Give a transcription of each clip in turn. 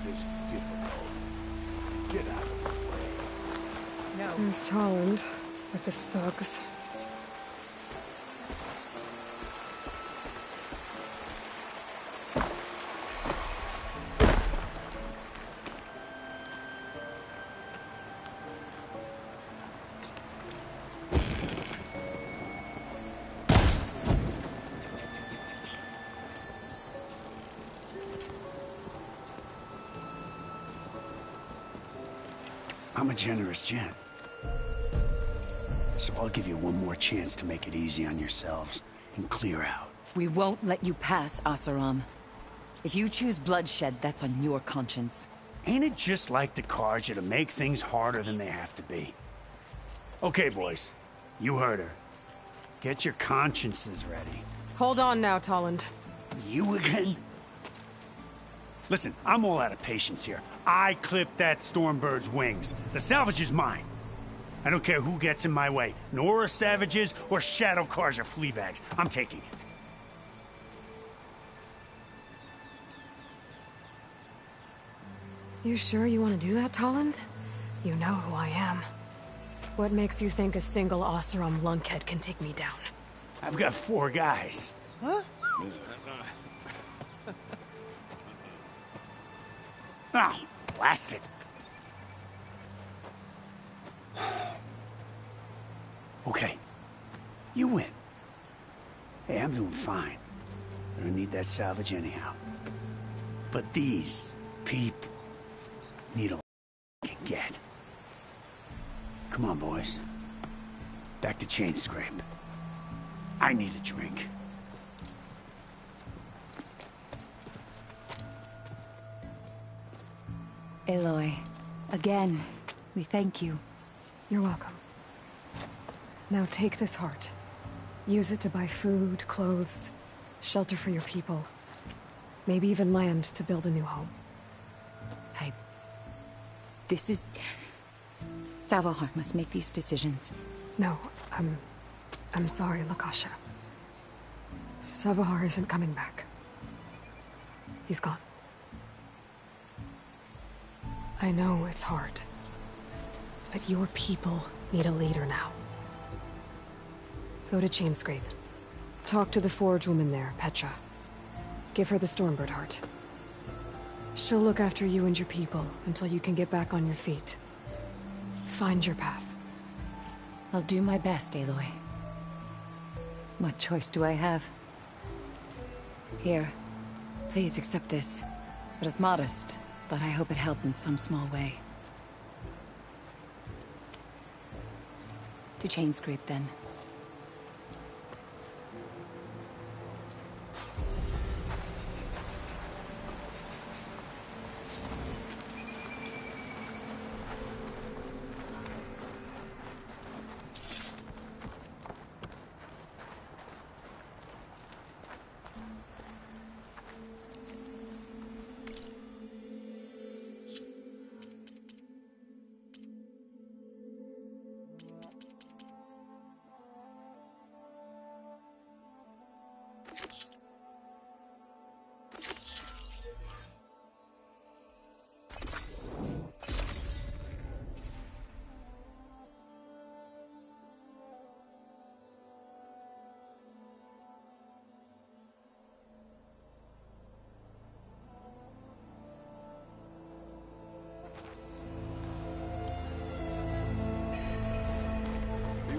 this difficult. Get out of the way. No. There's Tolland with his thugs. I'm a generous gent. So I'll give you one more chance to make it easy on yourselves and clear out. We won't let you pass, Asaram. If you choose bloodshed, that's on your conscience. Ain't it just like the Carja to make things harder than they have to be? Okay, boys. You heard her. Get your consciences ready. Hold on now, Tolland. You again? Listen, I'm all out of patience here. I clipped that Stormbird's wings. The salvage is mine. I don't care who gets in my way. Nora savages or Shadow Carja fleabags. I'm taking it. You sure you want to do that, Tolland? You know who I am. What makes you think a single Oseram lunkhead can take me down? I've got 4 guys. Huh? Oh, blast it. Okay. You win. Hey, I'm doing fine. I don't need that salvage anyhow. But these people need a can get. Come on, boys. Back to Chain Scrape. I need a drink. Aloy, again, we thank you. You're welcome. Now take this heart. Use it to buy food, clothes, shelter for your people. Maybe even land to build a new home. This is... Salvahar must make these decisions. No, I'm sorry, Lakasha. Savahar isn't coming back. He's gone. I know it's hard, but your people need a leader now. Go to Chainscrape. Talk to the forge woman there, Petra. Give her the Stormbird heart. She'll look after you and your people until you can get back on your feet. Find your path. I'll do my best, Aloy. What choice do I have? Here, please accept this. It is modest, but I hope it helps in some small way. To Chainscrape, then.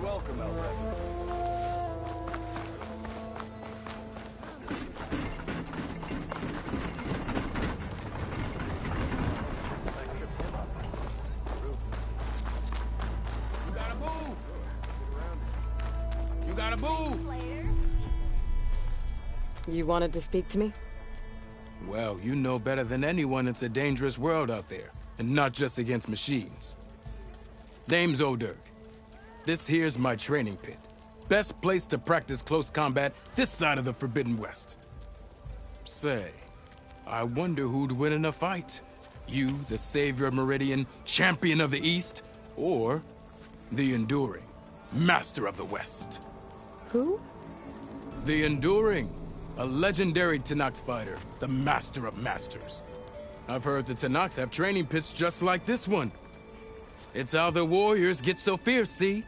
Welcome, Elred. You gotta move! You gotta move! You wanted to speak to me? Well, you know better than anyone it's a dangerous world out there, and not just against machines. Name's Odur. This here's my training pit. Best place to practice close combat this side of the Forbidden West. Say, I wonder who'd win in a fight. You, the savior of Meridian, champion of the East, or the Enduring, master of the West. Who? The Enduring, a legendary Tenakth fighter, the master of masters. I've heard the Tenakth have training pits just like this one. It's how the warriors get so fierce, see?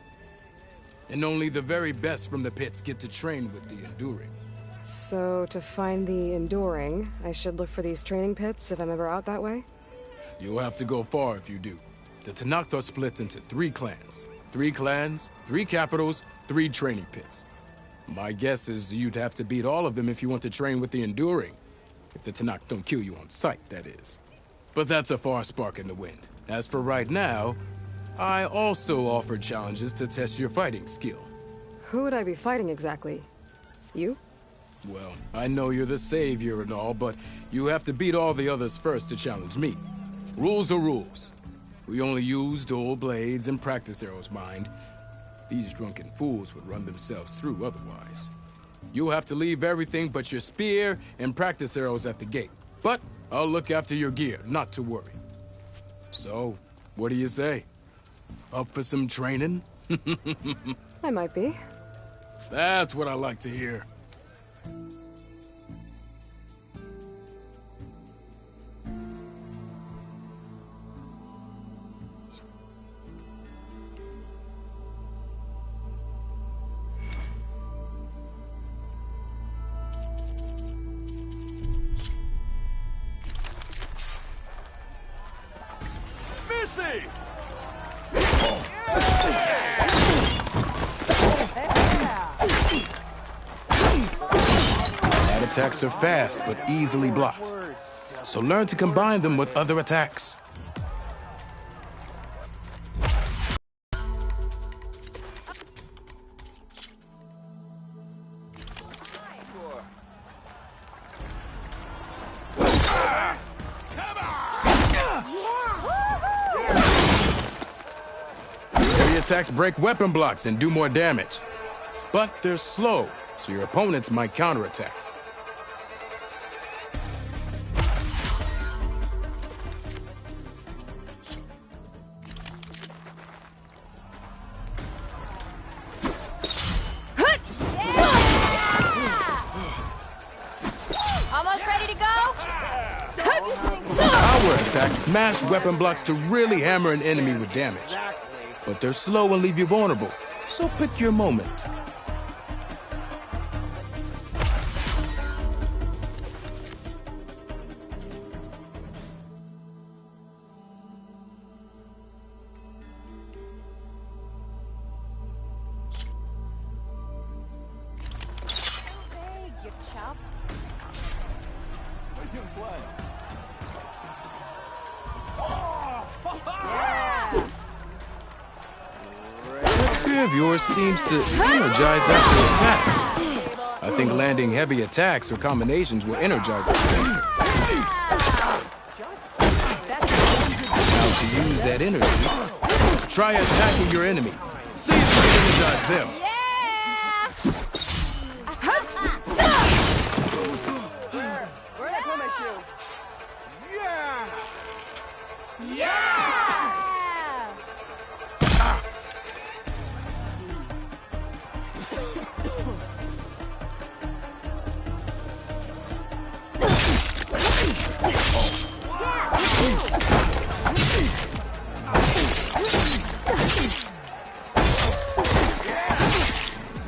And only the very best from the pits get to train with the Enduring. So, to find the Enduring, I should look for these training pits if I'm ever out that way? You'll have to go far if you do. The Tenakth are split into 3 clans. 3 clans, 3 capitals, 3 training pits. My guess is you'd have to beat all of them if you want to train with the Enduring. If the Tenakth don't kill you on sight, that is. But that's a far spark in the wind. As for right now, I also offered challenges to test your fighting skill. Who would I be fighting exactly? You? Well, I know you're the savior and all, but you have to beat all the others first to challenge me. Rules are rules. We only use dual blades and practice arrows, mind. These drunken fools would run themselves through otherwise. You'll have to leave everything but your spear and practice arrows at the gate. But I'll look after your gear, not to worry. So, what do you say? Up for some training? I might be. That's what I like to hear. Missy! That attacks are fast, but easily blocked. So learn to combine them with other attacks. Heavy attacks break weapon blocks and do more damage. But they're slow, so your opponents might counterattack. Almost ready to go? Power attacks smash weapon blocks to really hammer an enemy with damage. But they're slow and leave you vulnerable, so pick your moment. Hey, you chump. Where's your play? That spear of yours seems to energize after attack. I think landing heavy attacks or combinations will energize the spear. Now to use that energy, try attacking your enemy. See if you can energize them. Where'd I put my shoe? Yeah! Yeah!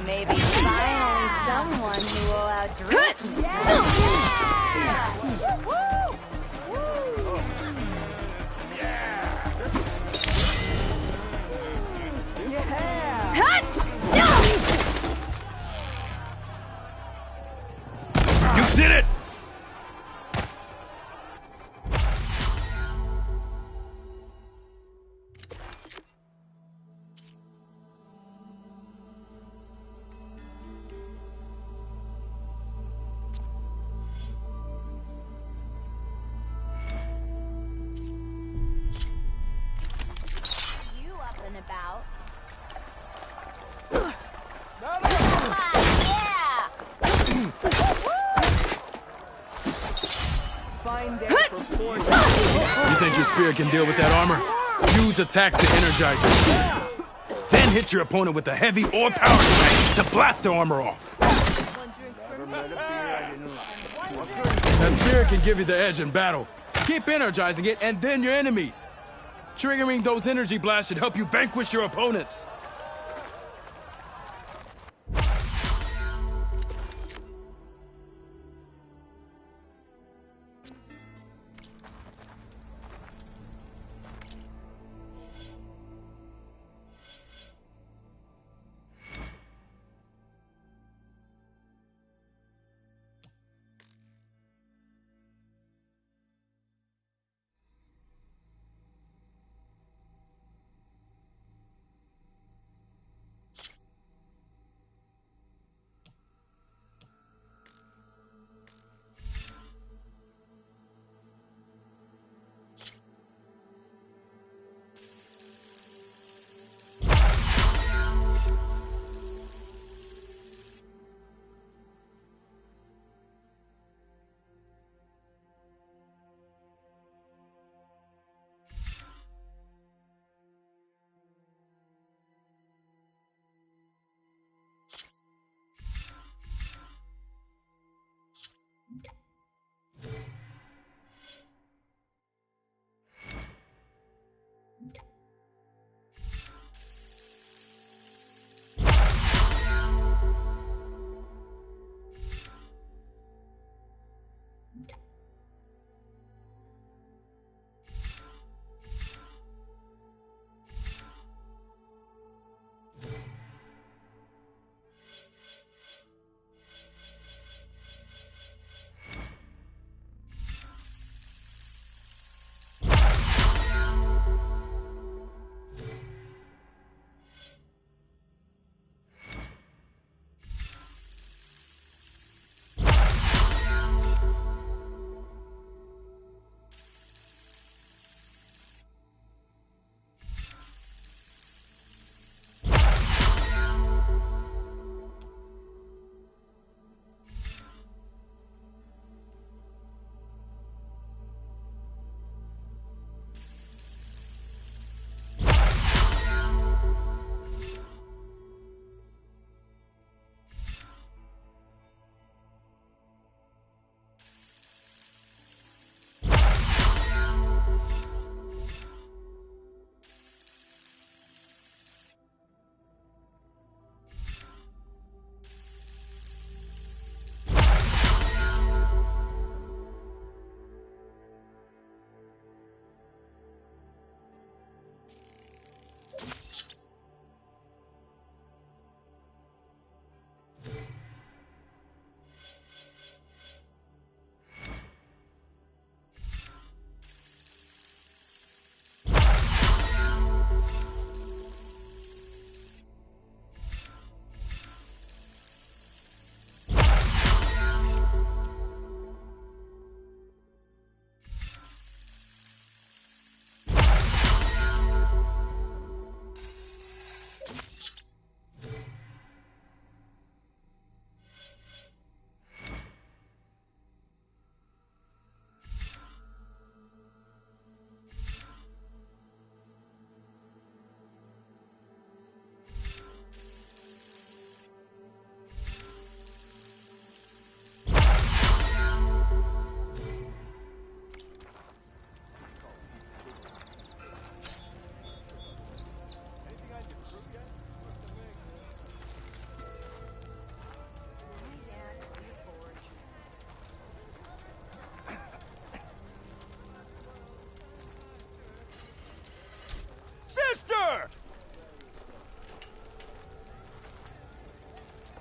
Maybe finally someone who will outdrink me. Yeah! Woo! Woo! You did it! You up and about. You think your spear can deal with that armor? Use attacks to energize your spear. Then hit your opponent with a heavy or power attack to blast their armor off. That spear can give you the edge in battle, Keep energizing it, and then your enemies. Triggering those energy blasts should help you vanquish your opponents.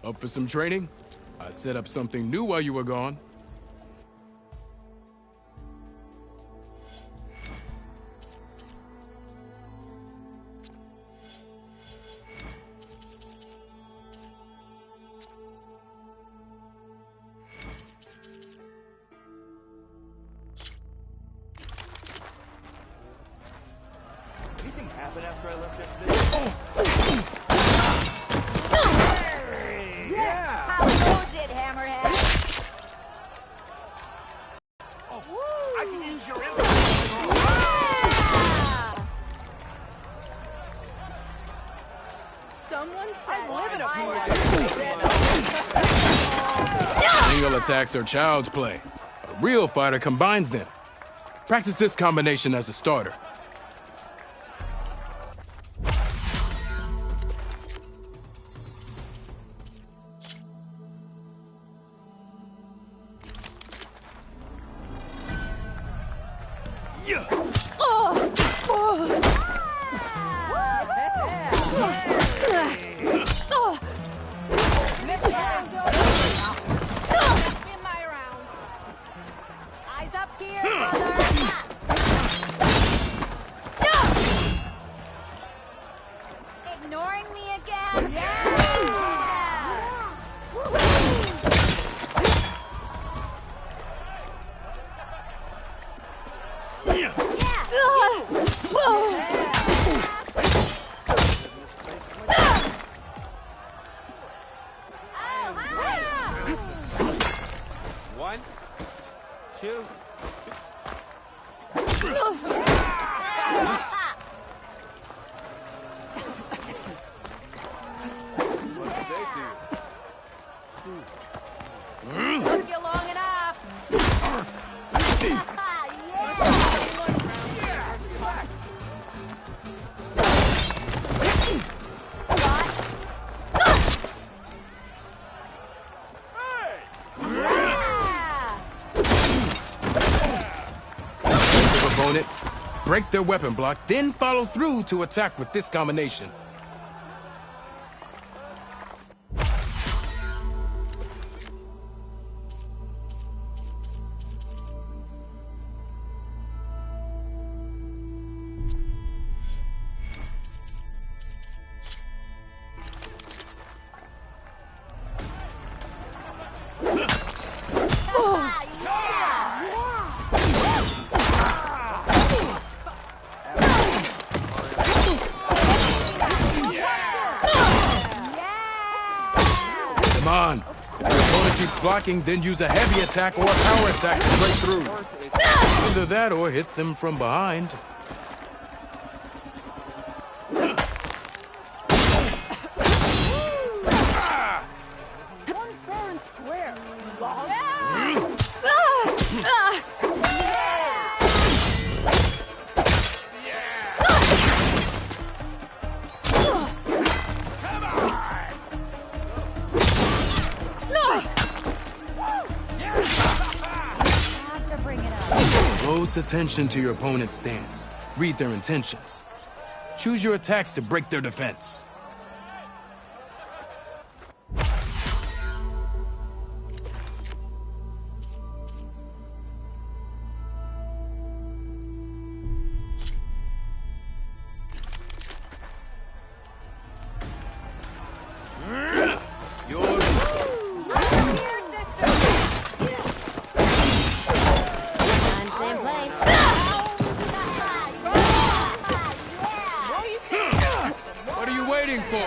Up for some training? I set up something new while you were gone. Anything happen after I left that business? How goes it, Hammerhead? Oh, I can use your info. Someone said Single attacks are child's play. A real fighter combines them. Practice this combination as a starter. Eyes up here, brother! Ignoring me again? Yeah! One, two. What did they do? Took you long enough. Opponent, break their weapon block, then follow through to attack with this combination. Come on. If your opponent keeps blocking, then use a heavy attack or a power attack to break through. Either that or hit them from behind. Close attention to your opponent's stance. Read their intentions. Choose your attacks to break their defense. What are you waiting for?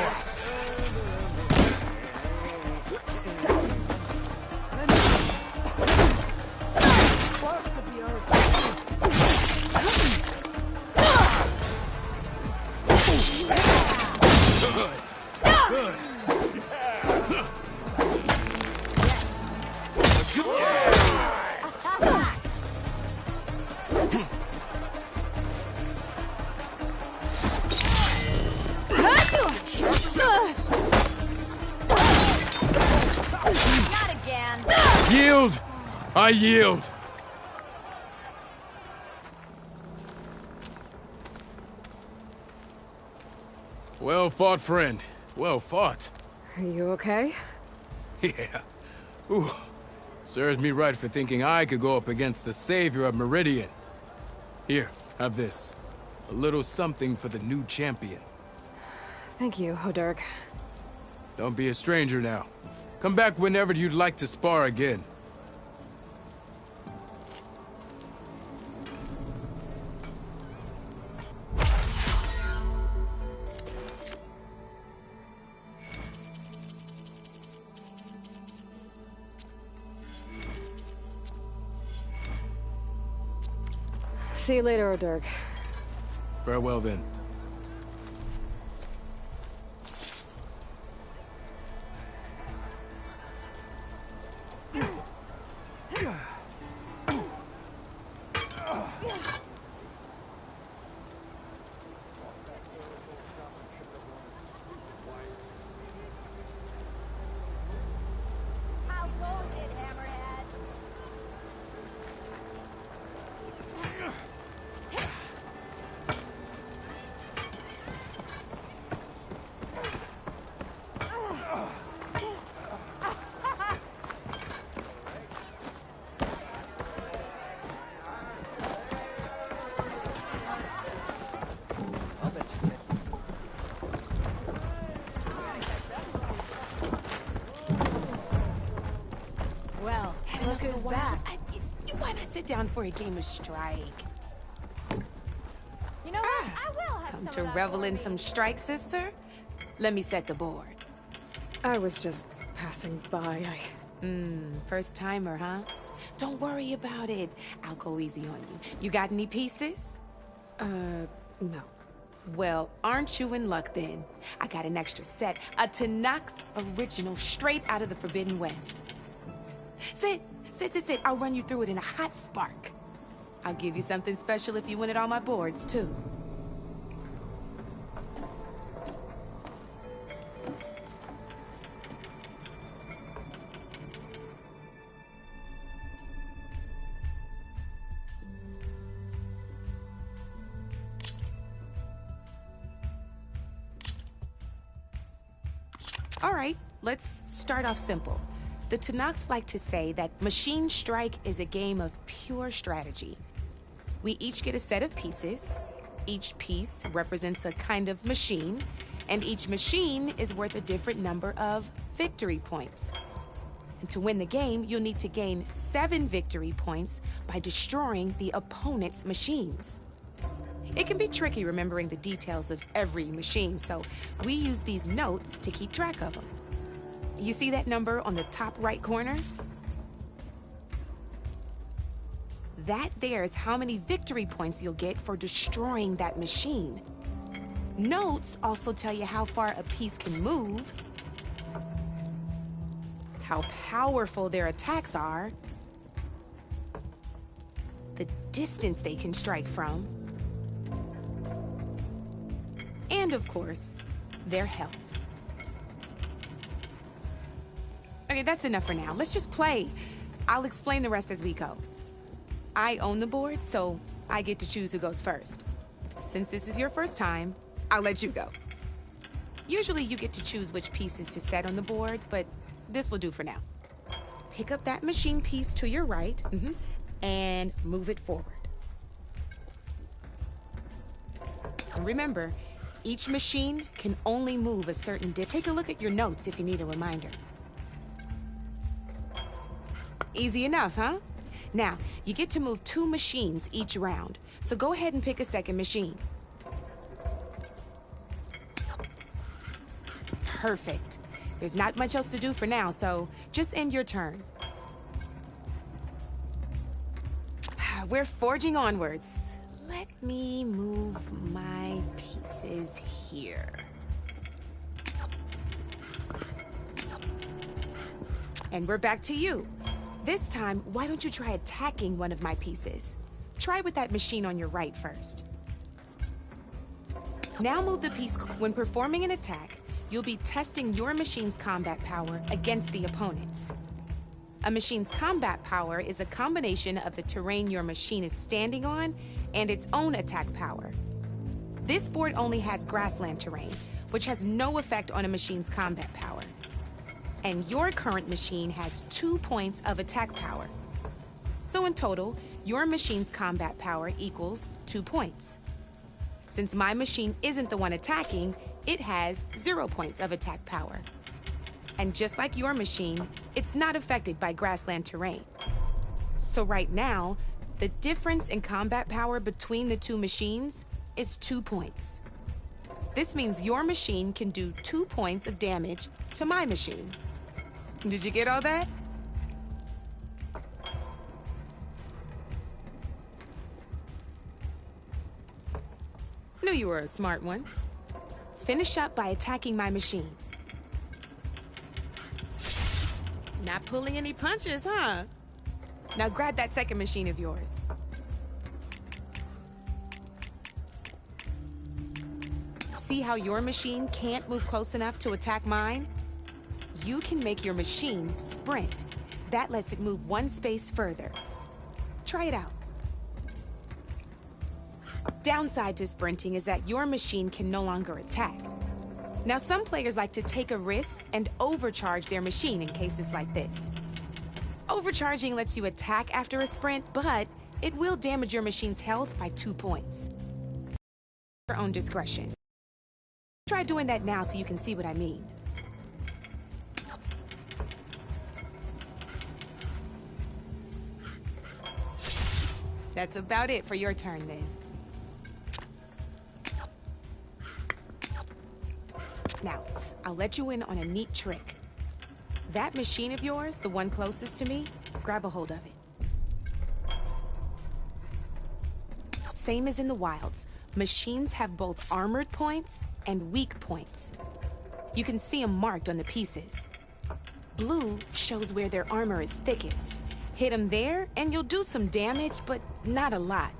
Not again. Yield! I yield! Well fought, friend. Well fought. Are you okay? Yeah. Ooh. Serves me right for thinking I could go up against the savior of Meridian. Here, have this. A little something for the new champion. Thank you, Oderg. Don't be a stranger now. Come back whenever you'd like to spar again. See you later, Oderg. Farewell then. Wow, look who's back. Why not sit down for a game of Strike? You know what? I will have Come some to of that revel for in me. some Strike, sister? Let me set the board. I was just passing by. First timer, huh? Don't worry about it. I'll go easy on you. You got any pieces? No. Well, aren't you in luck then? I got an extra set, a Tanakh original straight out of the Forbidden West. Sit. I'll run you through it in a hot spark. I'll give you something special if you win it on my boards, too. All right, let's start off simple. The Tanakh like to say that Machine Strike is a game of pure strategy. We each get a set of pieces. Each piece represents a kind of machine, and each machine is worth a different number of victory points. And to win the game, you'll need to gain 7 victory points by destroying the opponent's machines. It can be tricky remembering the details of every machine, so we use these notes to keep track of them. You see that number on the top right corner? That there is how many victory points you'll get for destroying that machine. Notes also tell you how far a piece can move, how powerful their attacks are, the distance they can strike from, and of course, their health. Okay, that's enough for now. Let's just play. I'll explain the rest as we go. I own the board, so I get to choose who goes first. Since this is your first time, I'll let you go. Usually you get to choose which pieces to set on the board, but this will do for now. Pick up that machine piece to your right, and move it forward. And remember, each machine can only move a certain distance. Take a look at your notes if you need a reminder. Easy enough, huh? Now, you get to move 2 machines each round, so go ahead and pick a second machine. Perfect. There's not much else to do for now, so just end your turn. We're forging onwards. Let me move my pieces here. And we're back to you. This time, why don't you try attacking one of my pieces? Try with that machine on your right first. Now move the piece. When performing an attack, you'll be testing your machine's combat power against the opponent's. A machine's combat power is a combination of the terrain your machine is standing on and its own attack power. This board only has grassland terrain, which has no effect on a machine's combat power. And your current machine has 2 points of attack power. So in total, your machine's combat power equals 2 points. Since my machine isn't the one attacking, it has 0 points of attack power. And just like your machine, it's not affected by grassland terrain. So right now, the difference in combat power between the 2 machines is 2 points. This means your machine can do 2 points of damage to my machine. Did you get all that? Knew you were a smart one. Finish up by attacking my machine. Not pulling any punches, huh? Now grab that second machine of yours. See how your machine can't move close enough to attack mine? You can make your machine sprint. That lets it move 1 space further. Try it out. Downside to sprinting is that your machine can no longer attack. Now, some players like to take a risk and overcharge their machine in cases like this. Overcharging lets you attack after a sprint, but it will damage your machine's health by 2 points. Your own discretion. Try doing that now so you can see what I mean. That's about it for your turn, then. Now, I'll let you in on a neat trick. That machine of yours, the one closest to me, grab a hold of it. Same as in the wilds, machines have both armored points and weak points. You can see them marked on the pieces. Blue shows where their armor is thickest. Hit them there, and you'll do some damage, but not a lot.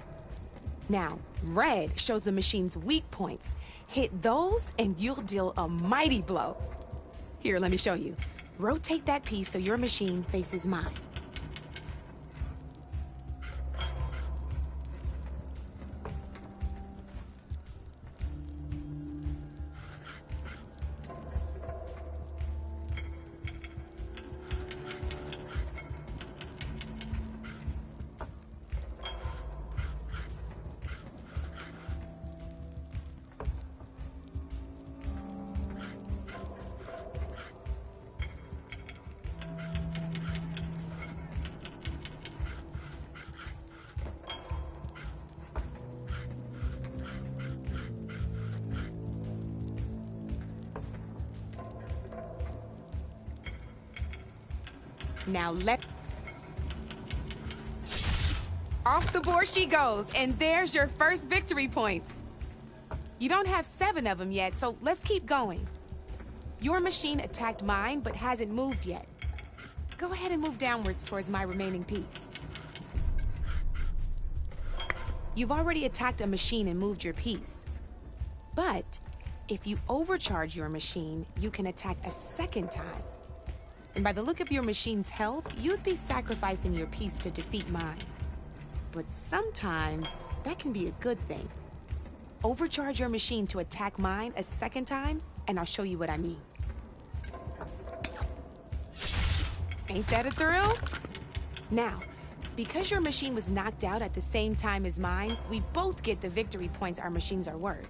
Now, red shows the machine's weak points. Hit those, and you'll deal a mighty blow. Here, let me show you. Rotate that piece so your machine faces mine. Now off the board she goes, and there's your first victory points. You don't have 7 of them yet, so let's keep going. Your machine attacked mine, but hasn't moved yet. Go ahead and move downwards towards my remaining piece. You've already attacked a machine and moved your piece. But if you overcharge your machine, you can attack a second time. And by the look of your machine's health, you'd be sacrificing your piece to defeat mine. But sometimes, that can be a good thing. Overcharge your machine to attack mine a second time, and I'll show you what I mean. Ain't that a thrill? Now, because your machine was knocked out at the same time as mine, we both get the victory points our machines are worth.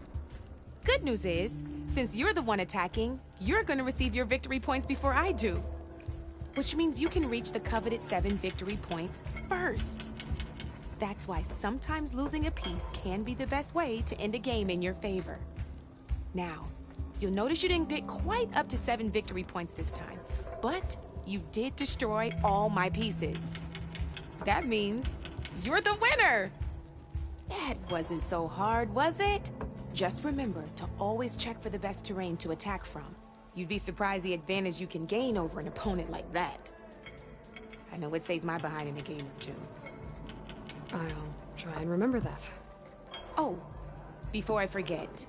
Good news is, since you're the one attacking, you're gonna receive your victory points before I do. Which means you can reach the coveted 7 victory points first. That's why sometimes losing a piece can be the best way to end a game in your favor. Now, you'll notice you didn't get quite up to 7 victory points this time, but you did destroy all my pieces. That means you're the winner! That wasn't so hard, was it? Just remember to always check for the best terrain to attack from. You'd be surprised the advantage you can gain over an opponent like that. I know it saved my behind in a game or 2. I'll try and remember that. Oh, before I forget.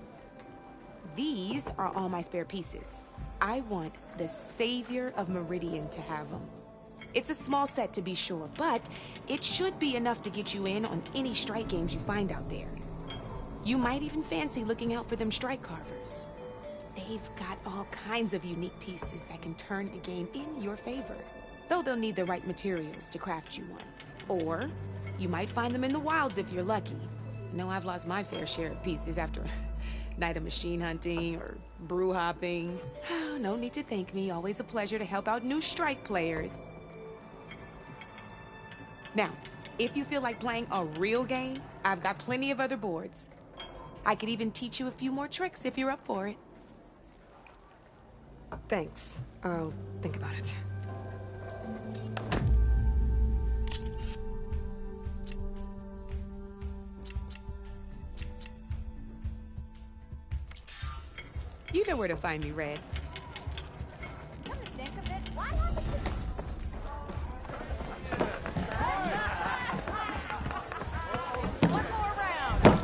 These are all my spare pieces. I want the Savior of Meridian to have them. It's a small set to be sure, but it should be enough to get you in on any strike games you find out there. You might even fancy looking out for them strike carvers. They've got all kinds of unique pieces that can turn a game in your favor. Though they'll need the right materials to craft you one. Or, you might find them in the wilds if you're lucky. I know I've lost my fair share of pieces after a night of machine hunting or brew hopping. No need to thank me, always a pleasure to help out new strike players. Now, if you feel like playing a real game, I've got plenty of other boards. I could even teach you a few more tricks if you're up for it. Thanks. I'll think about it. You know where to find me, Red. Come to think of it, why haven't you... One more round.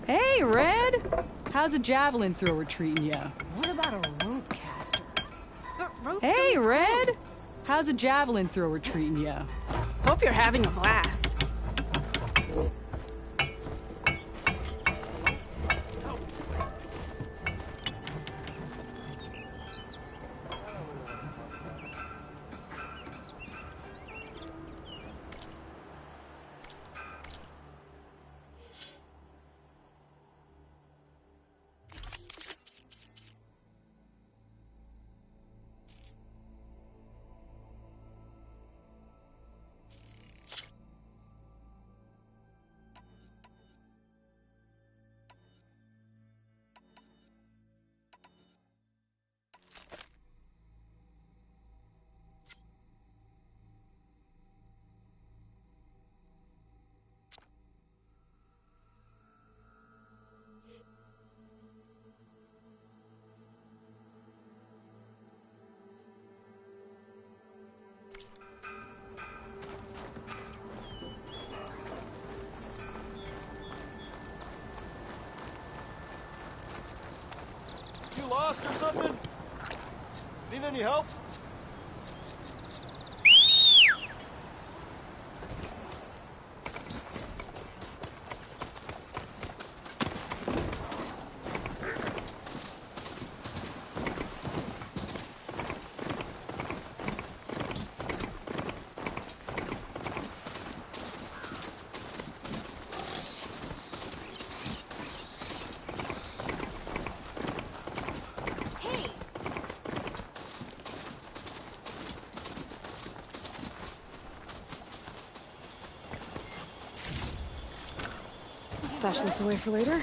Hey, Red! How's a javelin thrower treating ya? What about a rope caster? Hey, Red! How's a javelin thrower treating ya? Hope you're having a blast. You lost or something? Need any help? Stash this away for later.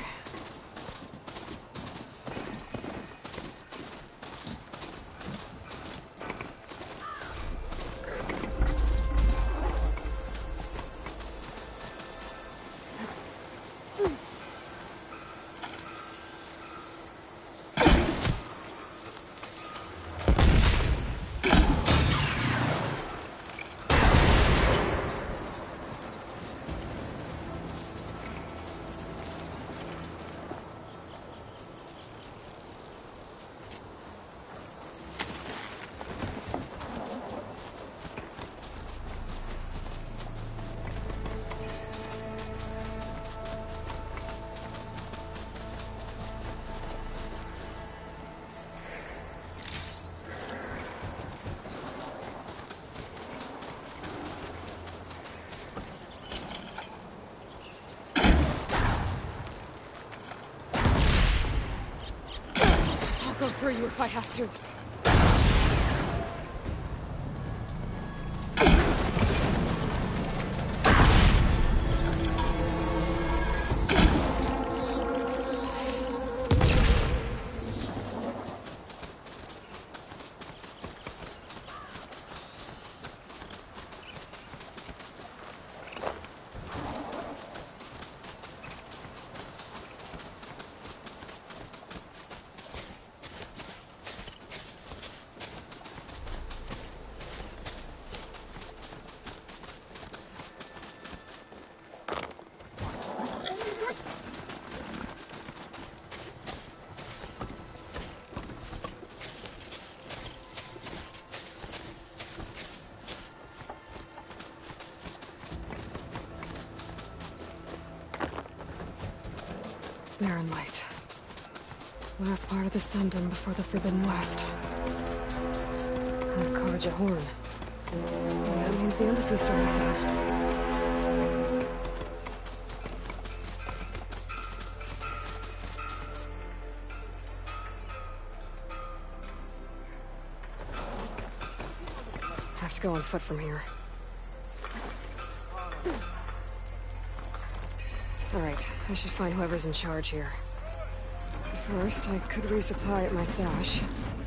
I'll go through you if I have to. Barren light. Last part of the Sundom before the Forbidden West. Carja Horn. That means the embassy story said. Have to go on foot from here. Alright, I should find whoever's in charge here. First, I could resupply at my stash.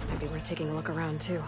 Might be worth taking a look around, too.